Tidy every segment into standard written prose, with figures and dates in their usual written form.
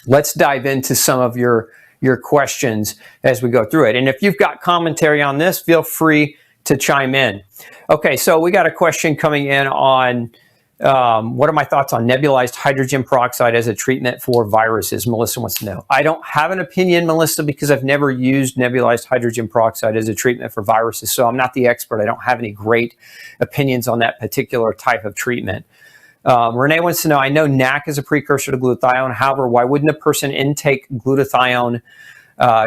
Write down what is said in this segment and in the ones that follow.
let's dive into some of your questions as we go through it. And if you've got commentary on this, feel free to chime in. Okay, so we got a question coming in on what are my thoughts on nebulized hydrogen peroxide as a treatment for viruses? Melissa wants to know. I don't have an opinion, Melissa, because I've never used nebulized hydrogen peroxide as a treatment for viruses, so I'm not the expert. I don't have any great opinions on that particular type of treatment. Renee wants to know, I know NAC is a precursor to glutathione. However, why wouldn't a person intake glutathione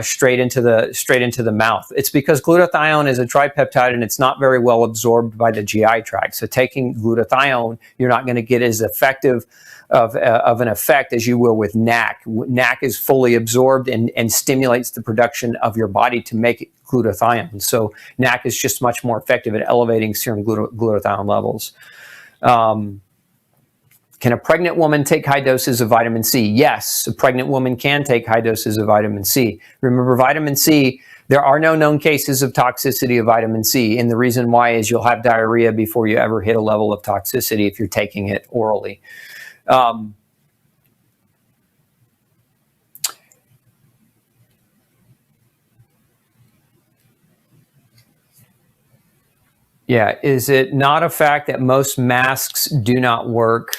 straight into the mouth? It's because glutathione is a tripeptide and it's not very well absorbed by the GI tract. So taking glutathione, you're not going to get as effective of an effect as you will with NAC. NAC is fully absorbed and stimulates the production of your body to make glutathione. So NAC is just much more effective at elevating serum glutathione levels. Can a pregnant woman take high doses of vitamin C? Yes, a pregnant woman can take high doses of vitamin C. Remember, vitamin C, there are no known cases of toxicity of vitamin C, and the reason why is you'll have diarrhea before you ever hit a level of toxicity if you're taking it orally. Yeah, is it not a fact that most masks do not work?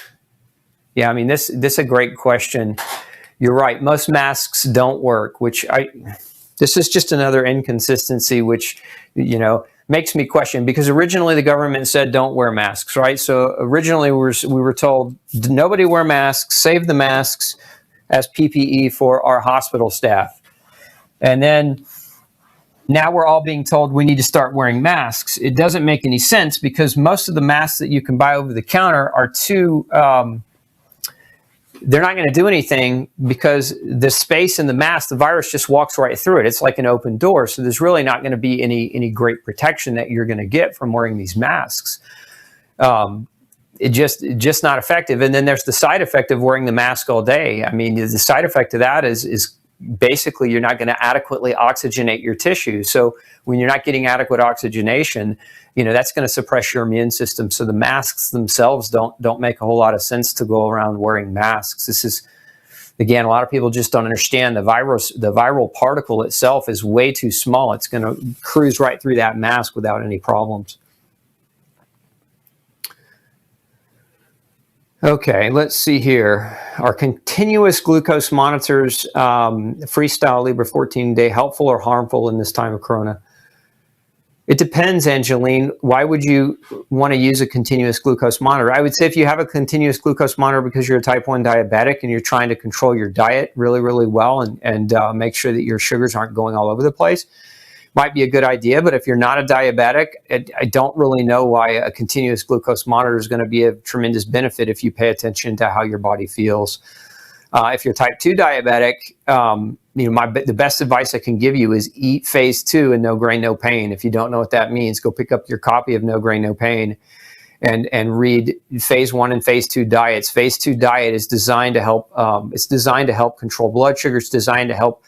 Yeah, I mean, this is a great question. You're right. Most masks don't work, this is just another inconsistency, which, makes me question, because originally the government said don't wear masks, right? So originally we were told nobody wear masks, save the masks as PPE for our hospital staff. And then now we're all being told we need to start wearing masks. It doesn't make any sense because most of the masks that you can buy over the counter are too... they're not going to do anything because the space in the mask, the virus just walks right through it. It's like an open door. So there's really not going to be any great protection that you're going to get from wearing these masks. It just not effective. And then there's the side effect of wearing the mask all day. I mean, the side effect of that is basically you're not going to adequately oxygenate your tissue. So when you're not getting adequate oxygenation, that's going to suppress your immune system. So the masks themselves don't make a whole lot of sense to go around wearing masks. This is, again, a lot of people just don't understand the viral particle itself is way too small. It's going to cruise right through that mask without any problems. Okay, let's see here. Are continuous glucose monitors, Freestyle Libre 14-day, helpful or harmful in this time of Corona? It depends, Angeline. Why would you want to use a continuous glucose monitor? I would say if you have a continuous glucose monitor because you're a type 1 diabetic and you're trying to control your diet really, really well and make sure that your sugars aren't going all over the place, might be a good idea. But if you're not a diabetic, I don't really know why a continuous glucose monitor is going to be a tremendous benefit if you pay attention to how your body feels. If you're type 2 diabetic, the best advice I can give you is eat phase 2 and no grain, no pain. If you don't know what that means, go pick up your copy of No Grain, No Pain and read phase 1 and phase 2 diets. Phase 2 diet is designed to help. It's designed to help control blood sugar. It's designed to help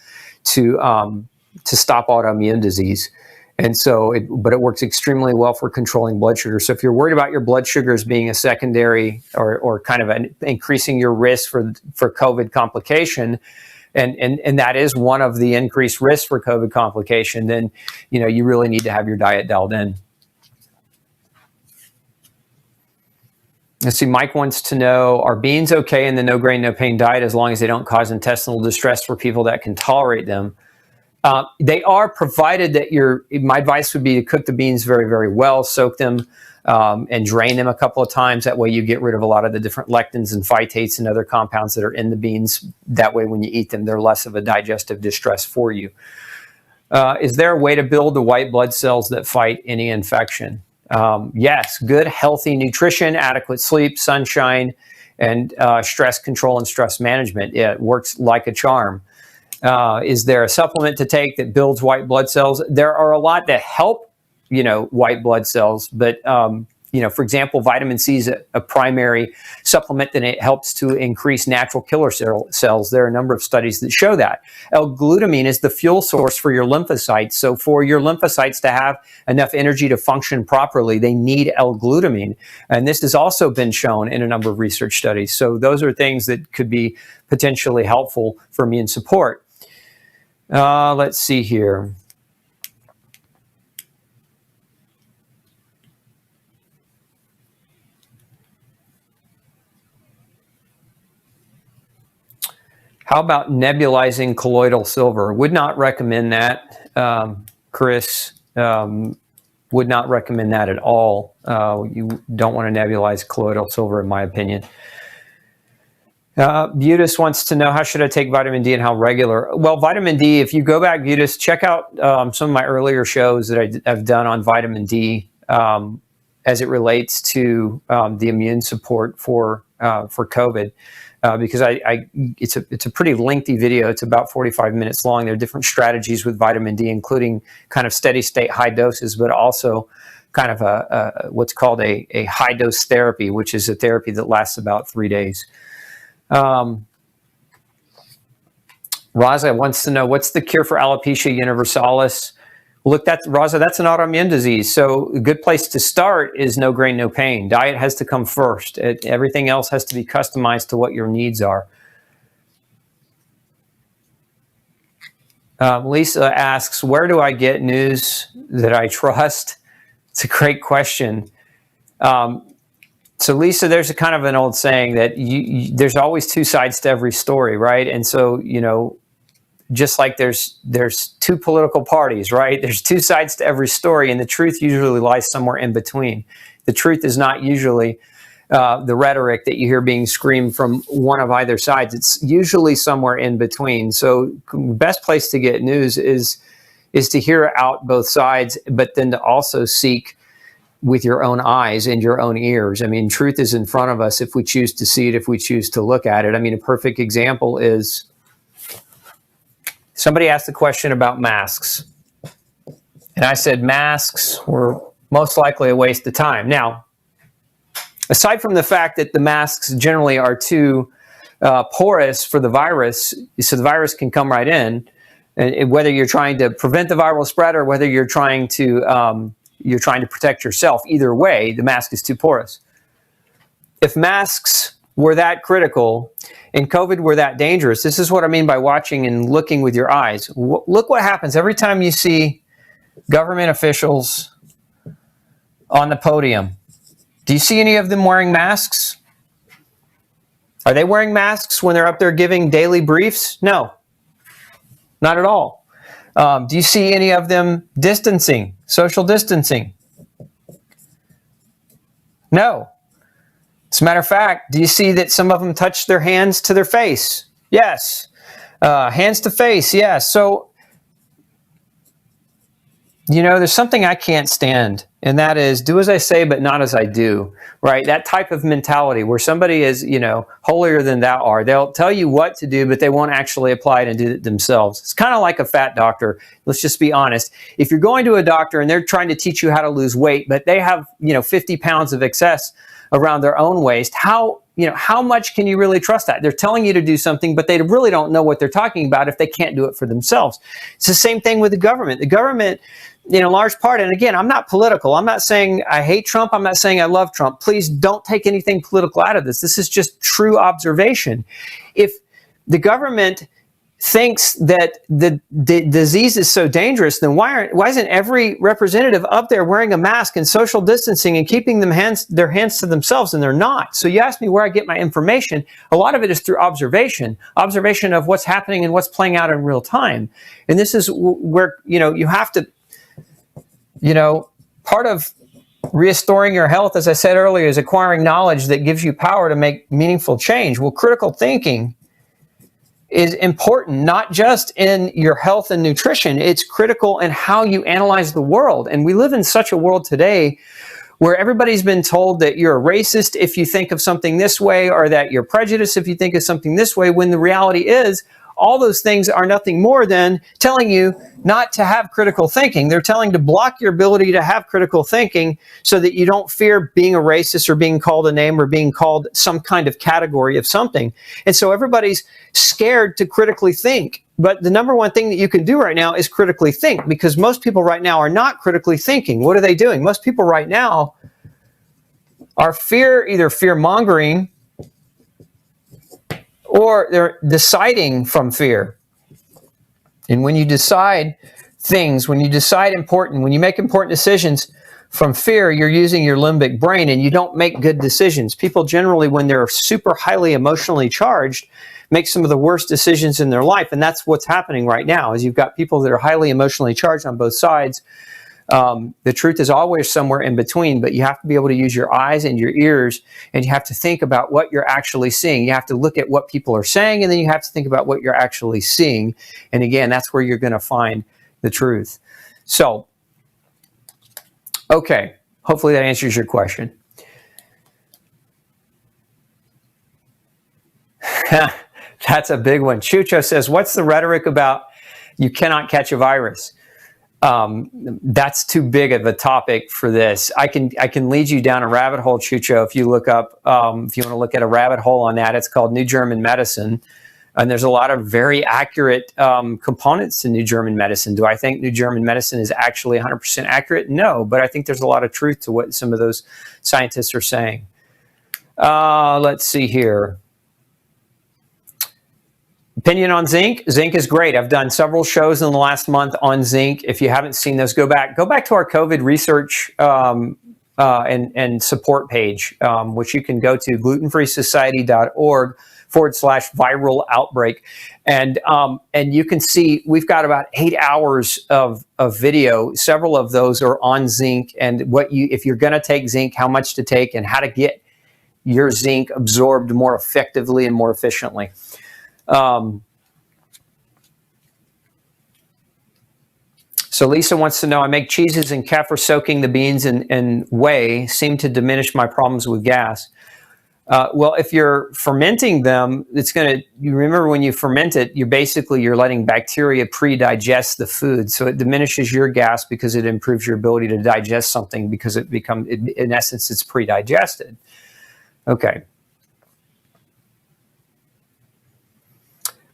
to stop autoimmune disease. And so, but it works extremely well for controlling blood sugar. So if you're worried about your blood sugars being a secondary or kind of increasing your risk for COVID complication, and that is one of the increased risks for COVID complication, then you really need to have your diet dialed in. Let's see, Mike wants to know, are beans okay in the No Grain, No Pain diet as long as they don't cause intestinal distress for people that can tolerate them? They are, provided that my advice would be to cook the beans very, very well, soak them and drain them a couple of times. That way you get rid of a lot of the different lectins and phytates and other compounds that are in the beans. That way when you eat them, they're less of a digestive distress for you. Is there a way to build the white blood cells that fight any infection? Yes, good, healthy nutrition, adequate sleep, sunshine, and stress control and stress management. It works like a charm. Is there a supplement to take that builds white blood cells? There are a lot that help, white blood cells, but For example, vitamin C is a primary supplement, and it helps to increase natural killer cells. There are a number of studies that show that. L-glutamine is the fuel source for your lymphocytes. So for your lymphocytes to have enough energy to function properly, they need L-glutamine. And this has also been shown in a number of research studies. So those are things that could be potentially helpful for immune support. Let's see here. How about nebulizing colloidal silver? Would not recommend that, Chris. Would not recommend that at all. You don't want to nebulize colloidal silver, in my opinion. Butis wants to know, how should I take vitamin D and how regular? Well, vitamin D, if you go back, Butis, check out some of my earlier shows that I've done on vitamin D as it relates to the immune support for COVID. Because it's a pretty lengthy video. It's about 45 minutes long. There are different strategies with vitamin D, including kind of steady state high doses, but also kind of what's called a high dose therapy, which is a therapy that lasts about 3 days. Raza wants to know, what's the cure for alopecia universalis? Look, Raza, that's an autoimmune disease. So a good place to start is no grain, no pain. Diet has to come first. Everything else has to be customized to what your needs are. Lisa asks, where do I get news that I trust? It's a great question. So Lisa, there's a kind of an old saying that there's always two sides to every story, right? And so, just like there's two political parties, right? There's two sides to every story, and the truth usually lies somewhere in between. The truth is not usually the rhetoric that you hear being screamed from one of either sides. It's usually somewhere in between. So the best place to get news is to hear out both sides, but then to also seek with your own eyes and your own ears. I mean, truth is in front of us if we choose to see it, if we choose to look at it. I mean, a perfect example is, somebody asked a question about masks, and I said masks were most likely a waste of time. Now, aside from the fact that the masks generally are too porous for the virus, so the virus can come right in, and whether you're trying to prevent the viral spread or whether you're trying to protect yourself, either way, the mask is too porous. If masks were that critical and COVID were that dangerous, this is what I mean by watching and looking with your eyes. Look what happens every time you see government officials on the podium. Do you see any of them wearing masks? Are they wearing masks when they're up there giving daily briefs? No, not at all. Do you see any of them distancing, social distancing? No. As a matter of fact, do you see that some of them touch their hands to their face? Yes. Hands to face, yes. So, there's something I can't stand, and that is do as I say, but not as I do, right? That type of mentality where somebody is, holier than thou art. They'll tell you what to do, but they won't actually apply it and do it themselves. It's kind of like a fat doctor. Let's just be honest. If you're going to a doctor and they're trying to teach you how to lose weight, but they have, 50 pounds of excess around their own waist, how much can you really trust that? They're telling you to do something, but they really don't know what they're talking about if they can't do it for themselves. It's the same thing with the government. The government, in large part, and again, I'm not political. I'm not saying I hate Trump. I'm not saying I love Trump. Please don't take anything political out of this. This is just true observation. If the government thinks that the disease is so dangerous, then why isn't every representative up there wearing a mask and social distancing and keeping their hands to themselves? And they're not. So you ask me where I get my information. A lot of it is through observation of what's happening and what's playing out in real time. And this is where, you have to, part of restoring your health, as I said earlier, is acquiring knowledge that gives you power to make meaningful change. Well, critical thinking is important, not just in your health and nutrition. It's critical in how you analyze the world. And we live in such a world today where everybody's been told that you're a racist if you think of something this way, or that you're prejudiced if you think of something this way, when the reality is all those things are nothing more than telling you not to have critical thinking. They're telling to block your ability to have critical thinking so that you don't fear being a racist or being called a name or being called some kind of category of something. And so everybody's scared to critically think. But the number one thing that you can do right now is critically think, because most people right now are not critically thinking. What are they doing? Most people right now are either fear-mongering or they're deciding from fear. And when you decide things, when you make important decisions from fear, you're using your limbic brain and you don't make good decisions. People generally, when they're super highly emotionally charged, make some of the worst decisions in their life. And that's what's happening right now, is you've got people that are highly emotionally charged on both sides. The truth is always somewhere in between, but you have to be able to use your eyes and your ears, and you have to think about what you're actually seeing. You have to look at what people are saying, and then you have to think about what you're actually seeing. And again, that's where you're going to find the truth. So, okay, hopefully that answers your question. That's a big one. Chucho says, what's the rhetoric about you cannot catch a virus? That's too big of a topic for this. I can lead you down a rabbit hole, Chucho, if you look up, if you want to look at a rabbit hole on that. It's called New German Medicine. And there's a lot of very accurate components to New German Medicine. Do I think New German Medicine is actually 100% accurate? No, but I think there's a lot of truth to what some of those scientists are saying. Let's see here. Opinion on zinc. Zinc is great. I've done several shows in the last month on zinc. If you haven't seen those, go back to our COVID research and support page, which you can go to glutenfreesociety.org/viral outbreak. And you can see we've got about 8 hours of video. Several of those are on zinc and if you're going to take zinc, how much to take and how to get your zinc absorbed more effectively and more efficiently. So Lisa wants to know, I make cheeses and kefir soaking the beans in whey seem to diminish my problems with gas. Well, if you're fermenting them, you remember when you ferment it, you're letting bacteria pre-digest the food. So it diminishes your gas because it improves your ability to digest something because in essence, it's pre-digested. Okay.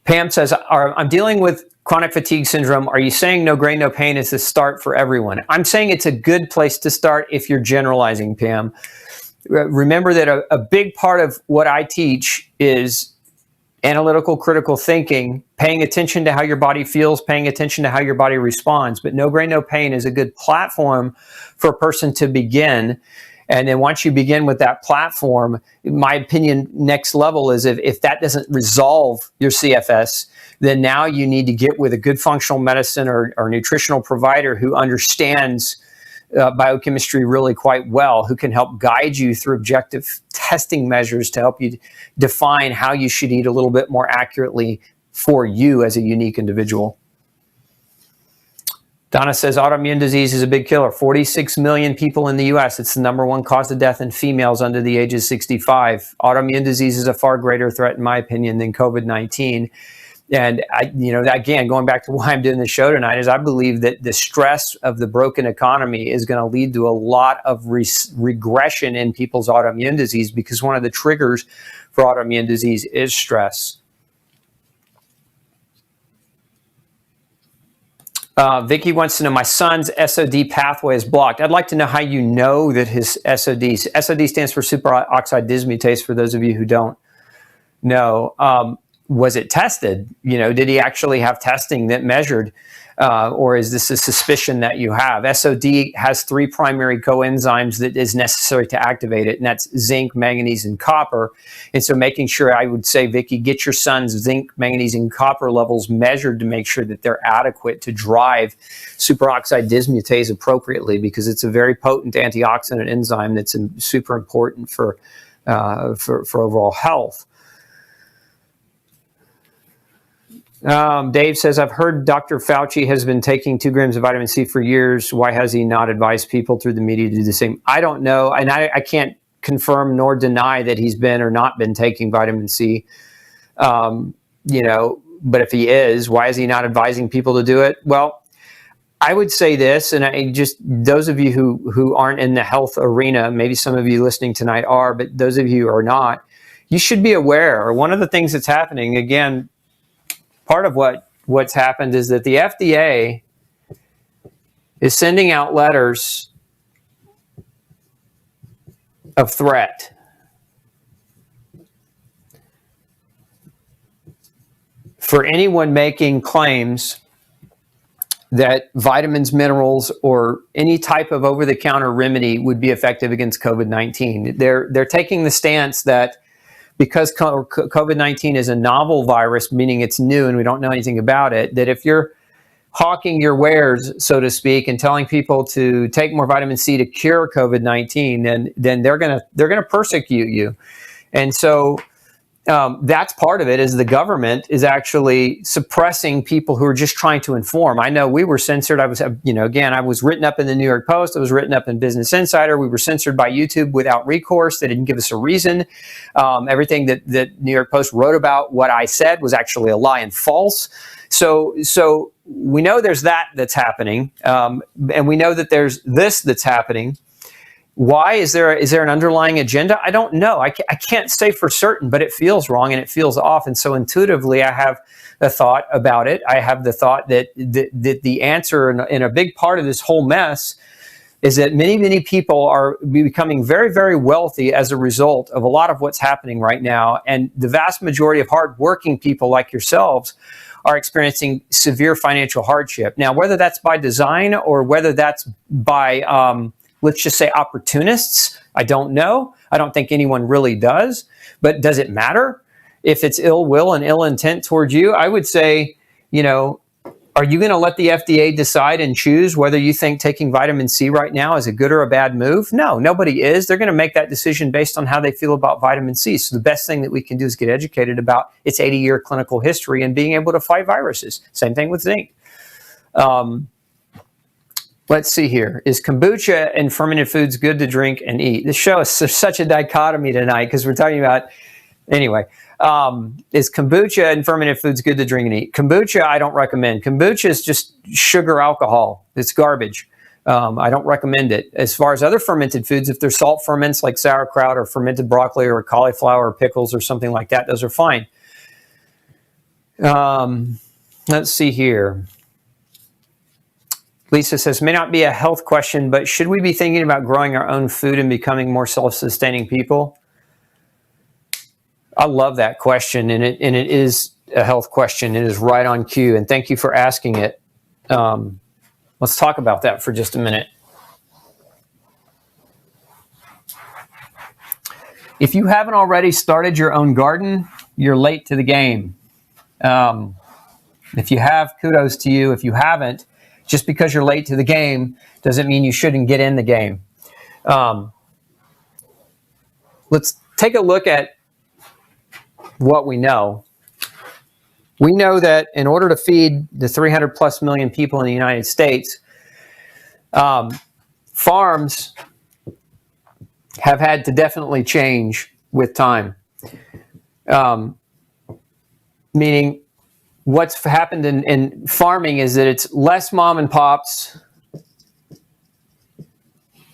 Pam says, I'm dealing with chronic fatigue syndrome. Are you saying no grain, no pain is the start for everyone? I'm saying it's a good place to start if you're generalizing, Pam. Remember that a big part of what I teach is analytical, critical thinking, paying attention to how your body feels, paying attention to how your body responds. But no grain, no pain is a good platform for a person to begin. And then once you begin with that platform, in my opinion, next level is if that doesn't resolve your CFS, then now you need to get with a good functional medicine or nutritional provider who understands biochemistry really quite well, who can help guide you through objective testing measures to help you define how you should eat a little bit more accurately for you as a unique individual. Donna says autoimmune disease is a big killer. 46 million people in the U.S. It's the #1 cause of death in females under the age of 65. Autoimmune disease is a far greater threat, in my opinion, than COVID-19. And again, going back to why I'm doing this show tonight, is I believe that the stress of the broken economy is going to lead to a lot of regression in people's autoimmune disease, because one of the triggers for autoimmune disease is stress. Vicky wants to know, my son's SOD pathway is blocked. I'd like to know how you know that his SOD stands for superoxide dismutase, for those of you who don't know. Was it tested? Did he actually have testing that measured, or is this a suspicion that you have? SOD has 3 primary coenzymes that is necessary to activate it, and that's zinc, manganese, and copper. And so making sure, I would say, Vicky, get your son's zinc, manganese, and copper levels measured to make sure that they're adequate to drive superoxide dismutase appropriately, because it's a very potent antioxidant enzyme that's super important for overall health. Dave says, I've heard Dr. Fauci has been taking 2 grams of vitamin C for years. Why has he not advised people through the media to do the same? I don't know. And I can't confirm nor deny that he's been or not been taking vitamin C. but if he is, why is he not advising people to do it? Well, I would say this, and those of you who aren't in the health arena, maybe some of you listening tonight are, but those of you who are not, you should be aware. One of the things that's happening, again, part of what's happened is that the FDA is sending out letters of threat. For anyone making claims that vitamins, minerals, or any type of over-the-counter remedy would be effective against COVID-19. They're taking the stance that because COVID-19 is a novel virus, meaning it's new and we don't know anything about it, that if you're hawking your wares, so to speak, and telling people to take more vitamin C to cure COVID-19, then they're gonna persecute you. And so that's part of it, is the government is actually suppressing people who are just trying to inform. I know we were censored. I was written up in the New York Post. I was written up in Business Insider. We were censored by YouTube without recourse. They didn't give us a reason. Everything that New York Post wrote about what I said was actually a lie and false. So we know there's that's happening, and we know that there's this that's happening. Why? Is there an underlying agenda? I don't know. I can't say for certain, but it feels wrong and it feels off. And so intuitively, I have a thought about it. I have the thought that the answer in a big part of this whole mess is that many people are becoming very, very wealthy as a result of a lot of what's happening right now. And the vast majority of hardworking people like yourselves are experiencing severe financial hardship. Now, whether that's by design or whether that's by let's just say opportunists, I don't know. I don't think anyone really does. But does it matter if it's ill will and ill intent towards you? I would say, are you going to let the FDA decide and choose whether you think taking vitamin C right now is a good or a bad move? No, nobody is. They're going to make that decision based on how they feel about vitamin C. So the best thing that we can do is get educated about its 80-year clinical history and being able to fight viruses. Same thing with zinc. Let's see here. Is kombucha and fermented foods good to drink and eat? This show is such a dichotomy tonight because we're talking about, anyway, is kombucha and fermented foods good to drink and eat? Kombucha, I don't recommend. Kombucha is just sugar alcohol. It's garbage. I don't recommend it. As far as other fermented foods, if they're salt ferments like sauerkraut or fermented broccoli or cauliflower or pickles or something like that, those are fine. Let's see here. Lisa says, may not be a health question, but should we be thinking about growing our own food and becoming more self-sustaining people? I love that question, and it is a health question. It is right on cue, and thank you for asking it. Let's talk about that for just a minute. If you haven't already started your own garden, you're late to the game. If you have, kudos to you. If you haven't, just because you're late to the game doesn't mean you shouldn't get in the game. Let's take a look at what we know. We know that in order to feed the 300 plus million people in the United States, farms have had to definitely change with time. Meaning, what's happened in farming is that it's less mom and pops,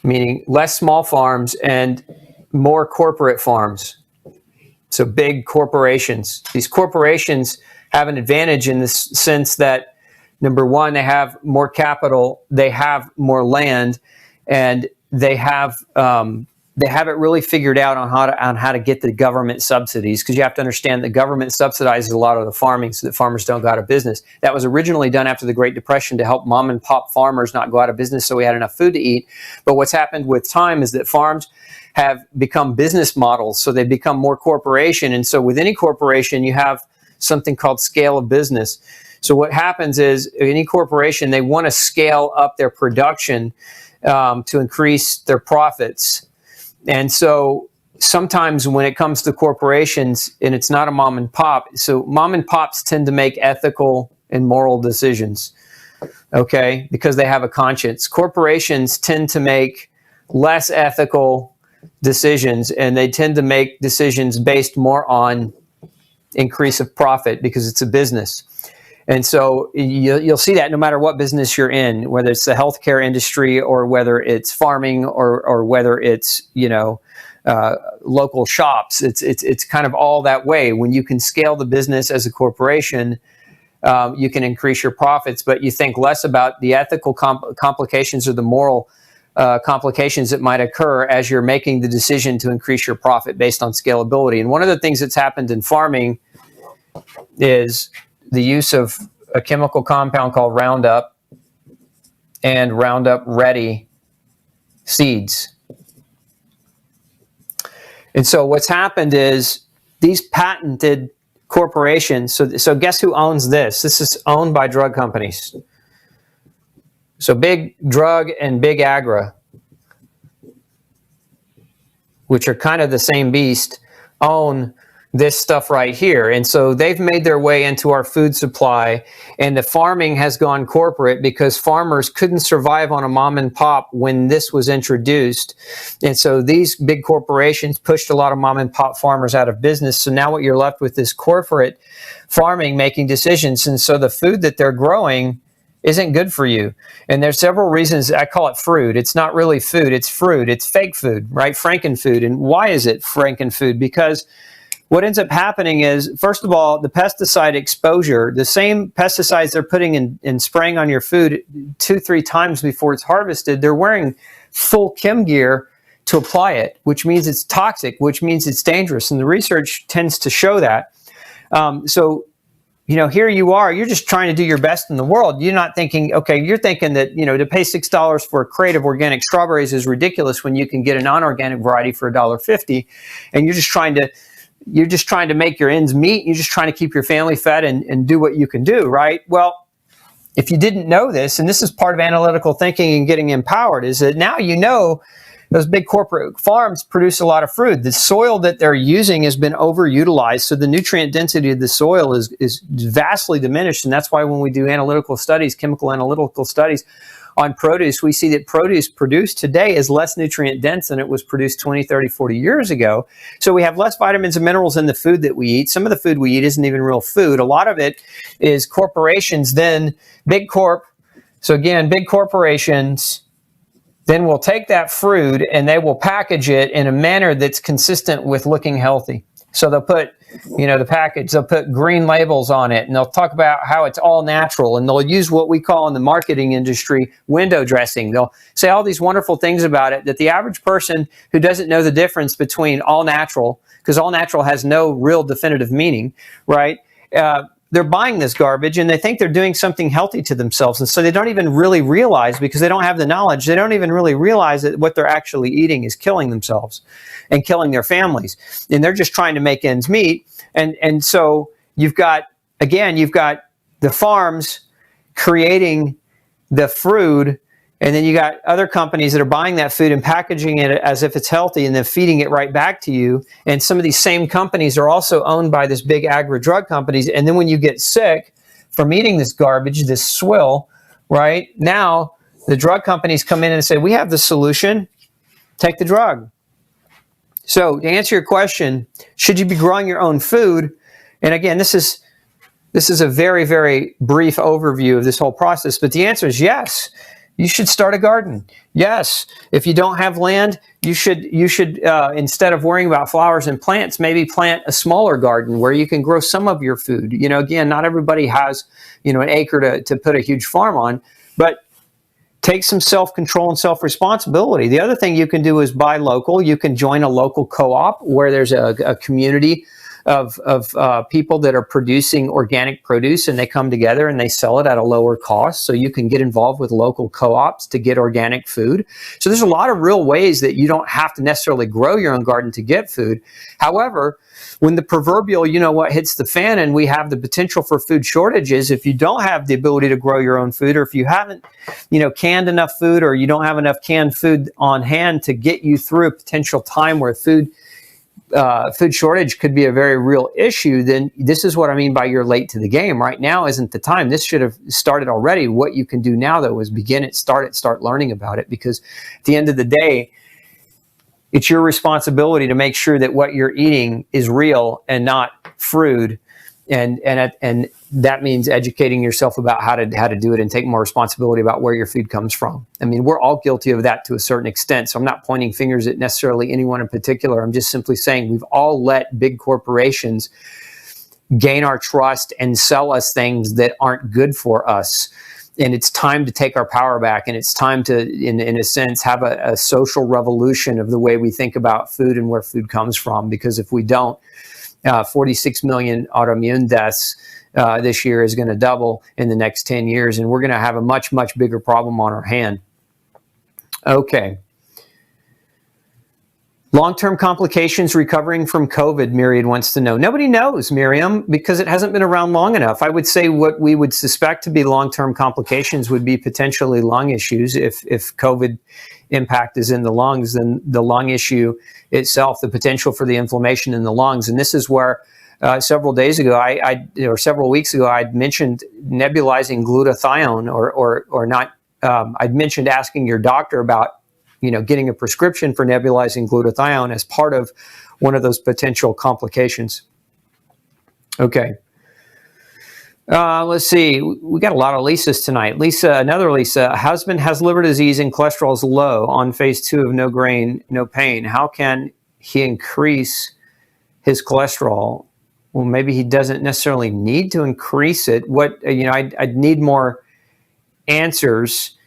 meaning less small farms and more corporate farms. So big corporations. These corporations have an advantage in this sense that, number one, they have more capital, they have more land, and they have it really figured out on how to get the government subsidies, because you have to understand the government subsidizes a lot of the farming so that farmers don't go out of business. That was originally done after the Great Depression to help mom and pop farmers not go out of business so we had enough food to eat. But what's happened with time is that farms have become business models, so they become more corporation. And so with any corporation, you have something called scale of business. So what happens is any corporation, they want to scale up their production to increase their profits. And so sometimes when it comes to corporations, and it's not a mom and pop, so mom and pops tend to make ethical and moral decisions, okay, because they have a conscience. Corporations tend to make less ethical decisions, and they tend to make decisions based more on increase of profit because it's a business. And so you'll see that no matter what business you're in, whether it's the healthcare industry or whether it's farming or whether it's, local shops, it's kind of all that way. When you can scale the business as a corporation, you can increase your profits, but you think less about the ethical complications or the moral complications that might occur as you're making the decision to increase your profit based on scalability. And one of the things that's happened in farming is the use of a chemical compound called Roundup and Roundup Ready seeds. And so what's happened is these patented corporations, so guess who owns this? This is owned by drug companies. So Big Drug and Big Agra, which are kind of the same beast, own this stuff right here. And so they've made their way into our food supply, and the farming has gone corporate because farmers couldn't survive on a mom and pop when this was introduced. And so these big corporations pushed a lot of mom and pop farmers out of business. So now what you're left with is corporate farming making decisions. And so the food that they're growing isn't good for you. And there's several reasons. I call it fruit. It's not really food. It's fruit. It's fake food, right? Frankenfood. And why is it Frankenfood? Because what ends up happening is, first of all, the pesticide exposure, the same pesticides they're putting in spraying on your food 2-3 times before it's harvested, they're wearing full chem gear to apply it, which means it's toxic, which means it's dangerous. And the research tends to show that. Here you are, you're just trying to do your best in the world. You're not thinking, okay, you're thinking that, to pay $6 for a crate of organic strawberries is ridiculous when you can get a non-organic variety for $1.50. And you're just trying to make your ends meet. You're just trying to keep your family fed and do what you can do, right? Well, if you didn't know this, and this is part of analytical thinking and getting empowered, is that now those big corporate farms produce a lot of fruit. The soil that they're using has been overutilized, so the nutrient density of the soil is vastly diminished, and that's why when we do chemical analytical studies on produce, we see that produce produced today is less nutrient dense than it was produced 20, 30, 40 years ago. So we have less vitamins and minerals in the food that we eat. Some of the food we eat isn't even real food. A lot of it is corporations, then big corporations then will take that fruit and they will package it in a manner that's consistent with looking healthy. So they'll put, they'll put green labels on it, and they'll talk about how it's all natural, and they'll use what we call in the marketing industry window dressing. They'll say all these wonderful things about it that the average person who doesn't know the difference between all natural, because all natural has no real definitive meaning, right? They're buying this garbage and they think they're doing something healthy to themselves. And so they don't even really realize, because they don't have the knowledge, they don't even really realize that what they're actually eating is killing themselves and killing their families. And they're just trying to make ends meet. And so you've got the farms creating the food, and then you got other companies that are buying that food and packaging it as if it's healthy and then feeding it right back to you. And some of these same companies are also owned by this big agri-drug companies. And then when you get sick from eating this garbage, this swill, right? Now the drug companies come in and say, we have the solution, take the drug. So to answer your question, should you be growing your own food? And again, this is a very, very brief overview of this whole process, but the answer is yes. You should start a garden. Yes. If you don't have land, you should instead of worrying about flowers and plants, maybe plant a smaller garden where you can grow some of your food. Again, not everybody has, an acre to put a huge farm on, but take some self-control and self-responsibility. The other thing you can do is buy local. You can join a local co-op where there's a community of people that are producing organic produce, and they come together and they sell it at a lower cost. So you can get involved with local co-ops to get organic food. So there's a lot of real ways that you don't have to necessarily grow your own garden to get food. However, when the proverbial, hits the fan and we have the potential for food shortages, if you don't have the ability to grow your own food, or if you haven't, canned enough food, or you don't have enough canned food on hand to get you through a potential time where food shortage could be a very real issue, then this is what I mean by you're late to the game. Right now isn't the time. This should have started already. What you can do now, though, is start learning about it, because at the end of the day, it's your responsibility to make sure that what you're eating is real and not fruit And that means educating yourself about how to do it and take more responsibility about where your food comes from. I mean, we're all guilty of that to a certain extent. So I'm not pointing fingers at necessarily anyone in particular. I'm just simply saying we've all let big corporations gain our trust and sell us things that aren't good for us. And it's time to take our power back. And it's time to, in a sense, have a social revolution of the way we think about food and where food comes from. Because if we don't, 46 million autoimmune deaths this year is going to double in the next 10 years. And we're going to have a much, much bigger problem on our hand. Okay. Long-term complications recovering from COVID, Myriad wants to know. Nobody knows, Miriam, because it hasn't been around long enough. I would say what we would suspect to be long-term complications would be potentially lung issues. If COVID impact is in the lungs, then the lung issue itself, the potential for the inflammation in the lungs. And this is where several days ago, or several weeks ago, I'd mentioned nebulizing glutathione or not. I'd mentioned asking your doctor about getting a prescription for nebulizing glutathione as part of one of those potential complications. Okay. Let's see. We got a lot of Lisas tonight. Another Lisa. Husband has liver disease and cholesterol is low on phase 2 of no grain, no pain. How can he increase his cholesterol? Well, maybe he doesn't necessarily need to increase it. I'd need more answers.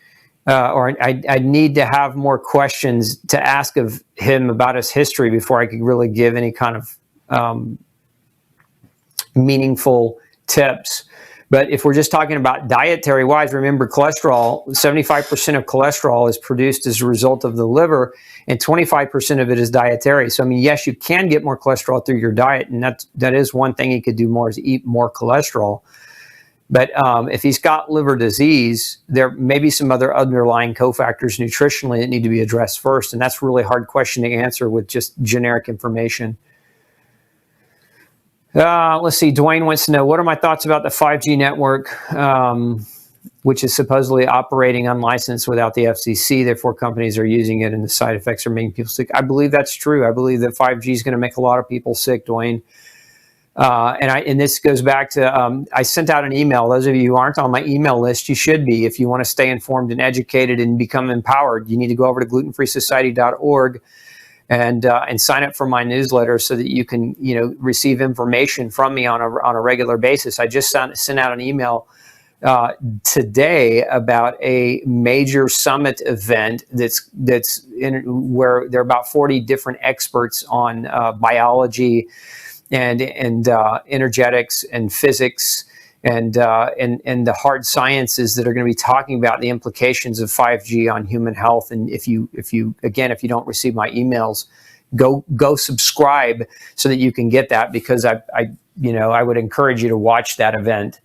Or I need to have more questions to ask of him about his history before I could really give any kind of meaningful tips. But if we're just talking about dietary wise, remember cholesterol, 75% of cholesterol is produced as a result of the liver and 25% of it is dietary. So, I mean, yes, you can get more cholesterol through your diet, and that is one thing you could do more is eat more cholesterol. But if he's got liver disease, there may be some other underlying cofactors nutritionally that need to be addressed first. And that's a really hard question to answer with just generic information. Let's see. Dwayne wants to know, what are my thoughts about the 5G network, which is supposedly operating unlicensed without the FCC. Therefore, companies are using it and the side effects are making people sick. I believe that's true. I believe that 5G is going to make a lot of people sick, Dwayne. And this goes back to, I sent out an email. Those of you who aren't on my email list, you should be. If you want to stay informed and educated and become empowered, you need to go over to glutenfreesociety.org and sign up for my newsletter so that you can, receive information from me on a regular basis. I just sent out an email today about a major summit event where there are about 40 different experts on biology and energetics and physics and the hard sciences that are going to be talking about the implications of 5G on human health. And if you don't receive my emails, go subscribe so that you can get that, because I would encourage you to watch that event.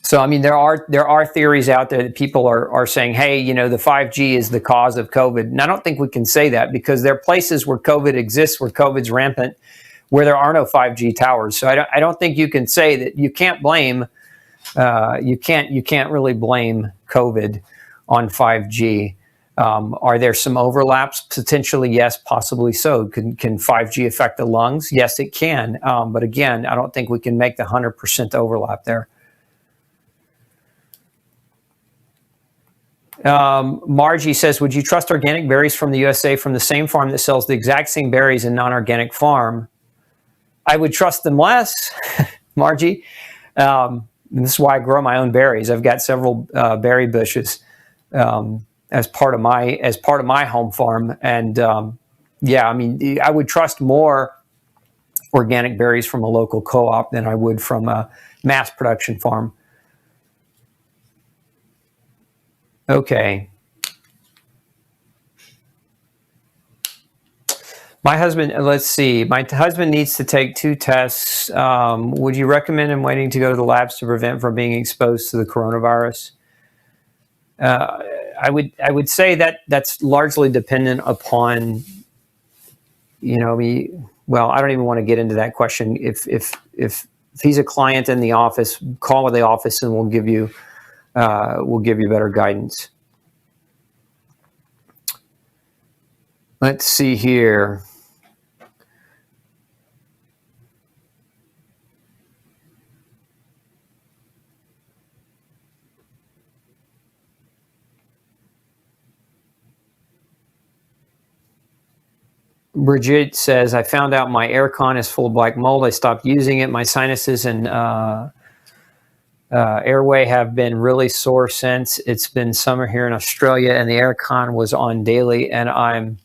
So, I mean, there are theories out there that people are saying, hey, the 5G is the cause of COVID. And I don't think we can say that, because there are places where COVID exists, where COVID's rampant, where there are no 5G towers. So I don't think you can say that. You can't blame, you can't really blame COVID on 5G. Are there some overlaps? Potentially, yes, possibly so. Can 5G affect the lungs? Yes, it can. But again, I don't think we can make the 100% overlap there. Margie says, would you trust organic berries from the USA from the same farm that sells the exact same berries in non-organic farm? I would trust them less, Margie. This is why I grow my own berries. I've got several berry bushes as part of my home farm, and I would trust more organic berries from a local co-op than I would from a mass production farm. Okay. My husband needs to take 2 tests. Would you recommend him waiting to go to the labs to prevent from being exposed to the coronavirus? I would say that that's largely dependent upon, I don't even want to get into that question. If he's a client in the office, call the office and we'll give you better guidance. Let's see here. Brigitte says, I found out my aircon is full of black mold. I stopped using it. My sinuses and airway have been really sore since. It's been summer here in Australia, and the aircon was on daily, and I'm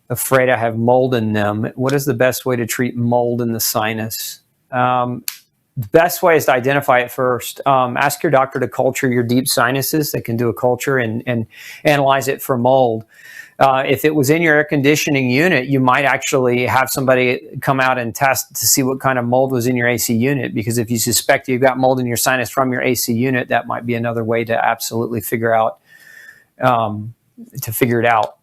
afraid I have mold in them. What is the best way to treat mold in the sinus? The best way is to identify it first. Ask your doctor to culture your deep sinuses. They can do a culture and analyze it for mold. If it was in your air conditioning unit, you might actually have somebody come out and test to see what kind of mold was in your AC unit, because if you suspect you've got mold in your sinus from your AC unit, that might be another way to absolutely figure out, it out.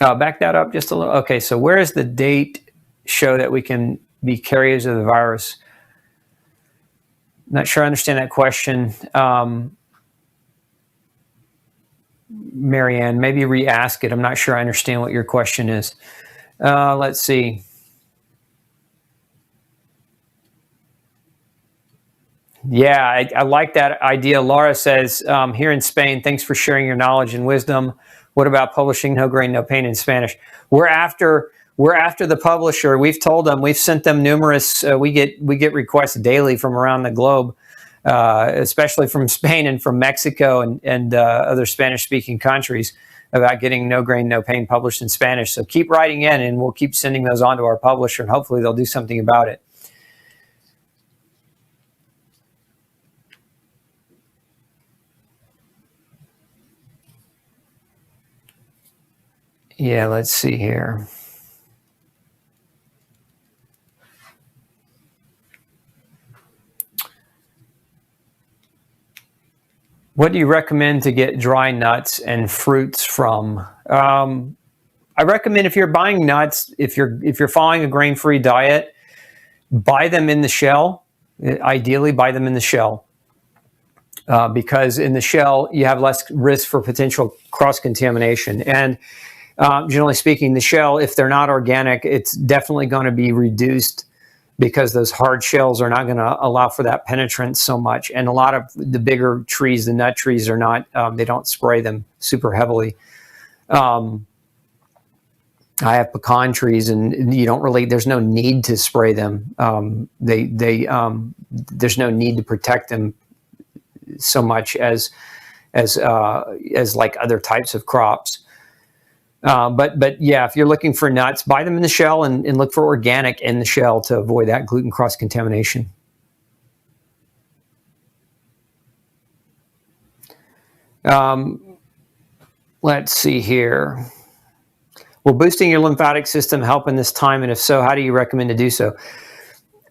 Back that up just a little. Okay, so where is the date show that we can be carriers of the virus? Not sure I understand that question. Marianne, maybe re-ask it. I'm not sure I understand what your question is. Let's see. Yeah, I like that idea. Laura says, here in Spain, thanks for sharing your knowledge and wisdom. What about publishing No Grain, No Pain in Spanish? We're after the publisher. We've told them, we've sent them numerous, we get requests daily from around the globe, especially from Spain and from Mexico and other Spanish-speaking countries, about getting No Grain, No Pain published in Spanish. So keep writing in, and we'll keep sending those on to our publisher, and hopefully they'll do something about it. Yeah, let's see here. What do you recommend to get dry nuts and fruits from? I recommend, if you're buying nuts, if you're following a grain-free diet, buy them in the shell. Ideally, buy them in the shell, because in the shell you have less risk for potential cross-contamination. And generally speaking, the shell, if they're not organic, it's definitely going to be reduced, because those hard shells are not going to allow for that penetrance so much. And a lot of the bigger trees, the nut trees, are not, they don't spray them super heavily. I have pecan trees, and you don't really, there's no need to spray them. There's no need to protect them so much as like other types of crops. But yeah, if you're looking for nuts, buy them in the shell, and look for organic in the shell to avoid that gluten cross-contamination. Let's see here. Will boosting your lymphatic system help in this time? And if so, how do you recommend to do so?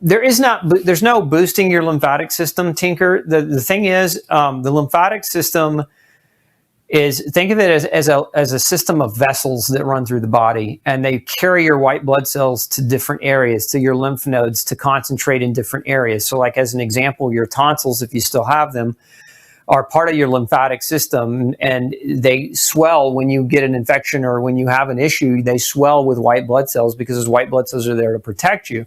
There's no boosting your lymphatic system, Tinker. The thing is, the lymphatic system is, think of it as a system of vessels that run through the body, and they carry your white blood cells to different areas, to your lymph nodes, to concentrate in different areas. So like, as an example, your tonsils, if you still have them, are part of your lymphatic system, and they swell when you get an infection or when you have an issue. They swell with white blood cells, because those white blood cells are there to protect you.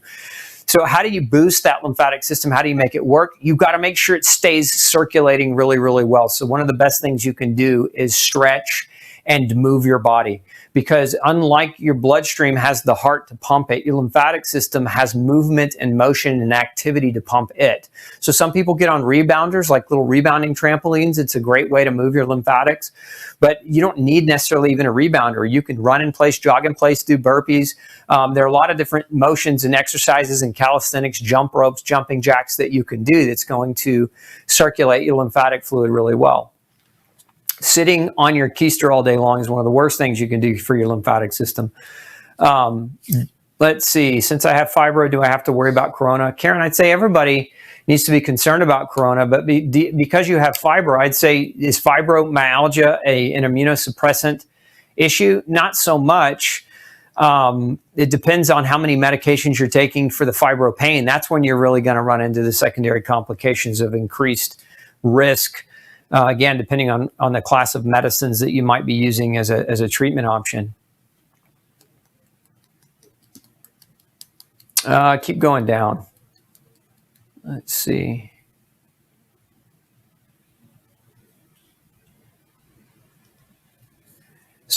So how do you boost that lymphatic system? How do you make it work? You've got to make sure it stays circulating really, really well. So one of the best things you can do is stretch and move your body, because unlike your bloodstream has the heart to pump it, your lymphatic system has movement and motion and activity to pump it. So some people get on rebounders, like little rebounding trampolines. It's a great way to move your lymphatics, but you don't need necessarily even a rebounder. You can run in place, jog in place, do burpees. There are a lot of different motions and exercises and calisthenics, jump ropes, jumping jacks that you can do that's going to circulate your lymphatic fluid really well. Sitting on your keister all day long is one of the worst things you can do for your lymphatic system. Let's see. Since I have fibro, do I have to worry about corona? Karen, I'd say everybody needs to be concerned about corona, but because you have fibro, I'd say, is fibromyalgia an immunosuppressant issue? Not so much. It depends on how many medications you're taking for the fibro pain. That's when you're really going to run into the secondary complications of increased risk. Again, depending on the class of medicines that you might be using as a treatment option. Keep going down. Let's see.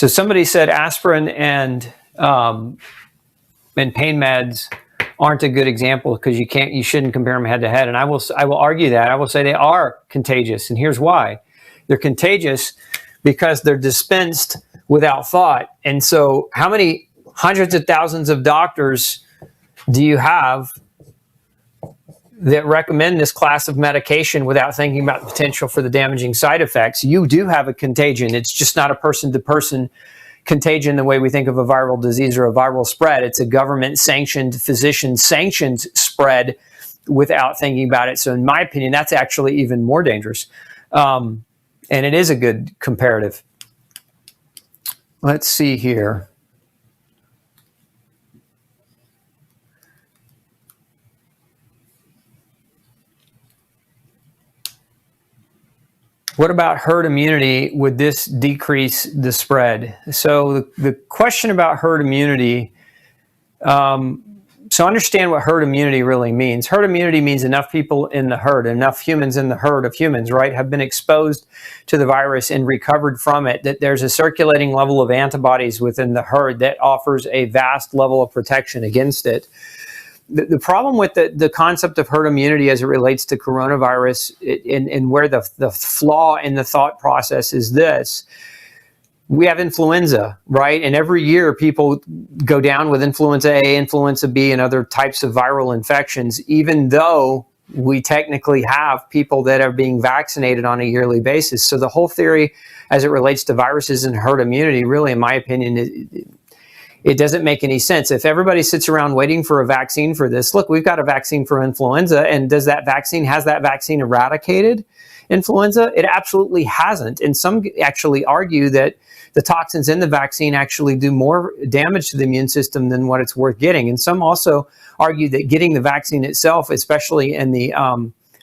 So somebody said aspirin and pain meds aren't a good example because you shouldn't compare them head to head. And I will argue that. I will say they are contagious, and here's why. They're contagious because they're dispensed without thought. And so how many hundreds of thousands of doctors do you have that recommend this class of medication without thinking about the potential for the damaging side effects? You do have a contagion. It's just not a person-to-person contagion the way we think of a viral disease or a viral spread. It's a government-sanctioned, physician-sanctioned spread without thinking about it. So in my opinion, that's actually even more dangerous. And it is a good comparative. Let's see here. What about herd immunity? Would this decrease the spread? So the question about herd immunity, so understand what herd immunity really means. Herd immunity means enough people in the herd, enough humans in the herd of humans, right, have been exposed to the virus and recovered from it, that there's a circulating level of antibodies within the herd that offers a vast level of protection against it. The problem with the concept of herd immunity as it relates to coronavirus and where the flaw in the thought process is this. We have influenza, right? And every year people go down with influenza A, influenza B, and other types of viral infections, even though we technically have people that are being vaccinated on a yearly basis. So the whole theory as it relates to viruses and herd immunity, really, in my opinion, it doesn't make any sense. If everybody sits around waiting for a vaccine for this, look, we've got a vaccine for influenza, and has that vaccine eradicated influenza? It absolutely hasn't. And some actually argue that the toxins in the vaccine actually do more damage to the immune system than what it's worth getting. And some also argue that getting the vaccine itself, especially in the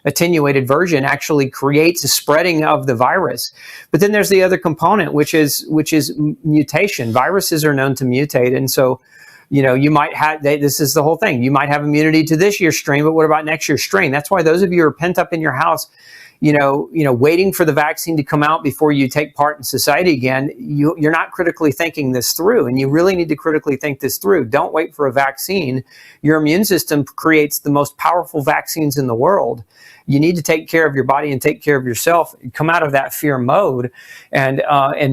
attenuated version, actually creates a spreading of the virus. But then there's the other component, which is mutation. Viruses are known to mutate, and so you might have, this is the whole thing. You might have immunity to this year's strain, but what about next year's strain? That's why those of you who are pent up in your house, waiting for the vaccine to come out before you take part in society again, you're not critically thinking this through, and you really need to critically think this through. Don't wait for a vaccine. Your immune system creates the most powerful vaccines in the world. You need to take care of your body and take care of yourself. Come out of that fear mode, and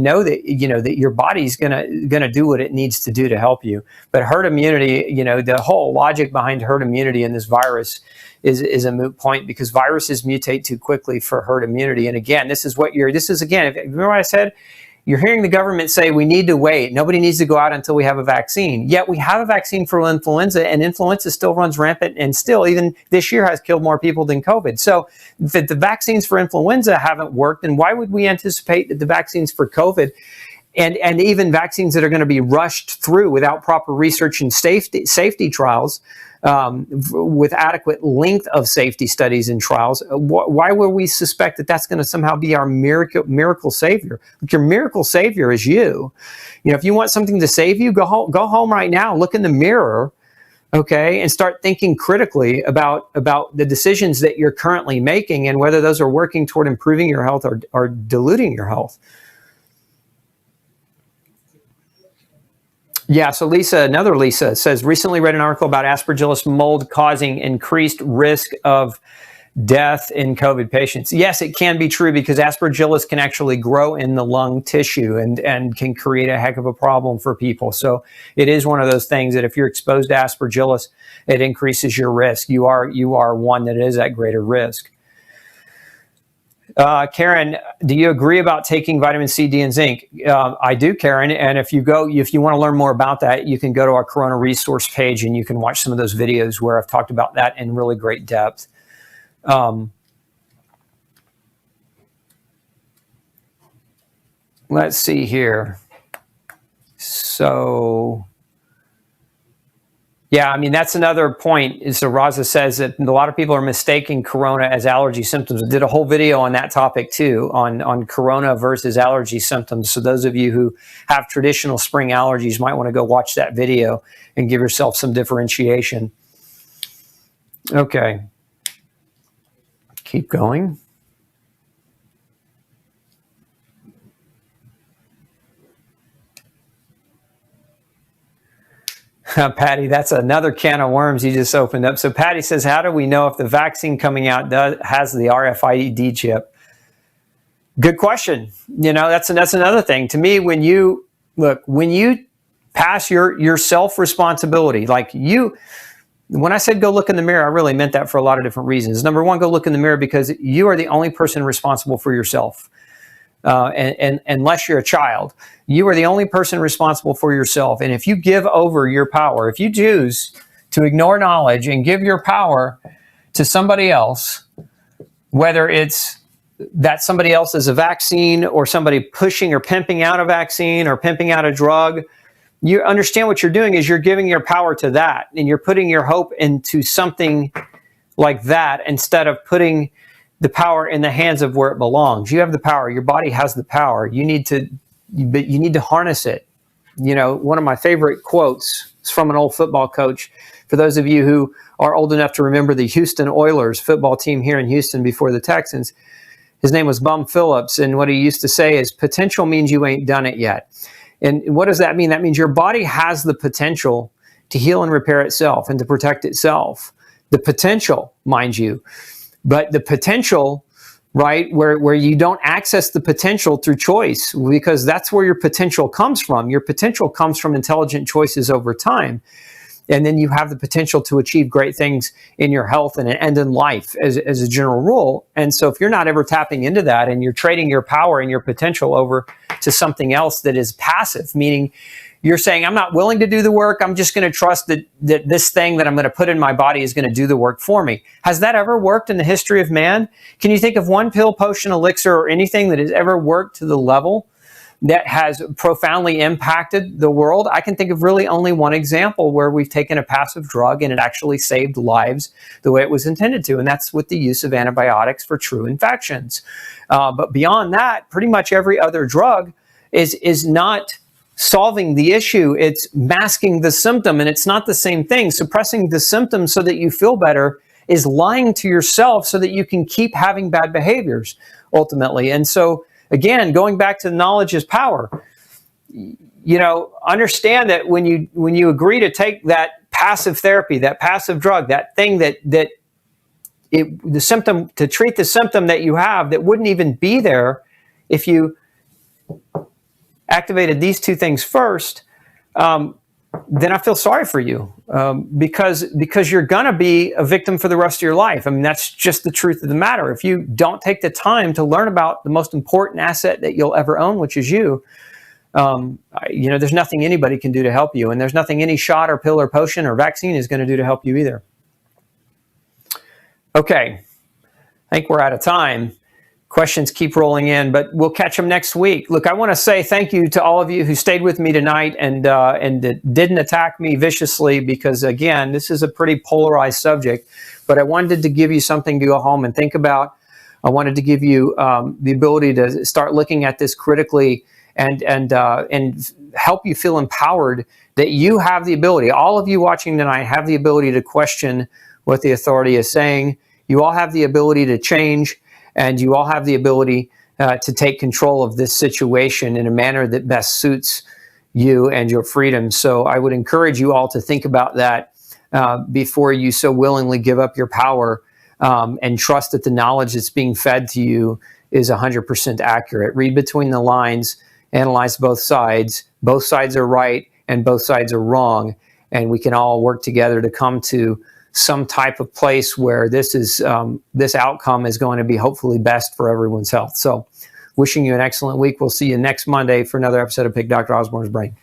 know that that your body's gonna do what it needs to do to help you. But herd immunity, the whole logic behind herd immunity in this virus is a moot point, because viruses mutate too quickly for herd immunity. And again, this is again, remember what I said? You're hearing the government say we need to wait. Nobody needs to go out until we have a vaccine. Yet we have a vaccine for influenza, and influenza still runs rampant, and still, even this year, has killed more people than COVID. So if the vaccines for influenza haven't worked, then why would we anticipate that the vaccines for COVID and even vaccines that are going to be rushed through without proper research and safety trials, with adequate length of safety studies and trials, why would we suspect that that's going to somehow be our miracle savior? Your miracle savior is you. If you want something to save you, go home right now, look in the mirror, okay, and start thinking critically about the decisions that you're currently making and whether those are working toward improving your health or diluting your health. Yeah, so another Lisa says, recently read an article about aspergillis mold causing increased risk of death in COVID patients. Yes, it can be true, because aspergillis can actually grow in the lung tissue and can create a heck of a problem for people. So it is one of those things that if you're exposed to aspergillis, it increases your risk. You are one that is at greater risk. Karen, do you agree about taking vitamin C, D, and zinc? I do, Karen. And if you want to learn more about that, you can go to our Corona resource page and you can watch some of those videos where I've talked about that in really great depth. Let's see here. So, yeah, I mean, that's another point. So Raza says that a lot of people are mistaking corona as allergy symptoms. I did a whole video on that topic too, on corona versus allergy symptoms. So those of you who have traditional spring allergies might want to go watch that video and give yourself some differentiation. Okay. Keep going. Patty, that's another can of worms you just opened up. So Patty says, how do we know if the vaccine coming out has the RFID chip? Good question. You know, that's another thing. To me, when you pass your self-responsibility, like when I said go look in the mirror, I really meant that for a lot of different reasons. Number one, go look in the mirror because you are the only person responsible for yourself. And unless you're a child, you are the only person responsible for yourself. And if you give over your power, if you choose to ignore knowledge and give your power to somebody else, whether it's that somebody else is a vaccine or somebody pushing or pimping out a vaccine or pimping out a drug, you understand what you're doing is you're giving your power to that, and you're putting your hope into something like that instead of putting the power in the hands of where it belongs. You have the power. Your body has the power. You need to harness it. You know, one of my favorite quotes is from an old football coach. For those of you who are old enough to remember the Houston Oilers football team here in Houston before the Texans, his name was Bum Phillips, and what he used to say is, potential means you ain't done it yet. And what does that mean? That means your body has the potential to heal and repair itself and to protect itself. The potential, mind you. But the potential, right, where you don't access the potential through choice, because that's where your potential comes from. Your potential comes from intelligent choices over time. And then you have the potential to achieve great things in your health and in life as a general rule. And so if you're not ever tapping into that and you're trading your power and your potential over to something else that is passive, meaning you're saying, I'm not willing to do the work, I'm just going to trust that this thing that I'm going to put in my body is going to do the work for me. Has that ever worked in the history of man? Can you think of one pill, potion, elixir, or anything that has ever worked to the level that has profoundly impacted the world? I can think of really only one example where we've taken a passive drug and it actually saved lives the way it was intended to, and that's with the use of antibiotics for true infections. But beyond that, pretty much every other drug is not solving the issue. It's masking the symptom, and it's not the same thing. Suppressing the symptom so that you feel better is lying to yourself so that you can keep having bad behaviors ultimately. And so again, going back to knowledge is power. You know, understand that when you agree to take that passive therapy, that passive drug, that thing the symptom, to treat the symptom that you have that wouldn't even be there if you activated these two things first, then I feel sorry for you because you're going to be a victim for the rest of your life. I mean, that's just the truth of the matter. If you don't take the time to learn about the most important asset that you'll ever own, which is you, you know, there's nothing anybody can do to help you, and there's nothing any shot or pill or potion or vaccine is going to do to help you either. Okay, I think we're out of time. Questions keep rolling in, but we'll catch them next week. Look, I want to say thank you to all of you who stayed with me tonight and didn't attack me viciously, because again, this is a pretty polarized subject, but I wanted to give you something to go home and think about. I wanted to give you the ability to start looking at this critically and help you feel empowered that you have the ability. All of you watching tonight have the ability to question what the authority is saying. You all have the ability to change. And you all have the ability to take control of this situation in a manner that best suits you and your freedom. So I would encourage you all to think about that before you so willingly give up your power and trust that the knowledge that's being fed to you is 100% accurate. Read between the lines, analyze both sides. Both sides are right and both sides are wrong. And we can all work together to come to some type of place where this outcome is going to be hopefully best for everyone's health. So wishing you an excellent week. We'll see you next Monday for another episode of Pick Dr. Osborne's Brain.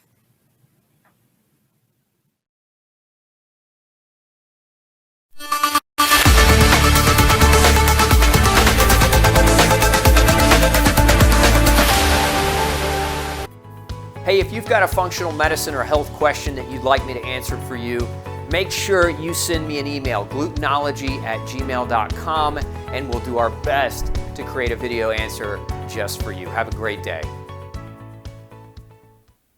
Hey, if you've got a functional medicine or health question that you'd like me to answer for you, make sure you send me an email, glutenology@gmail.com, and we'll do our best to create a video answer just for you. Have a great day.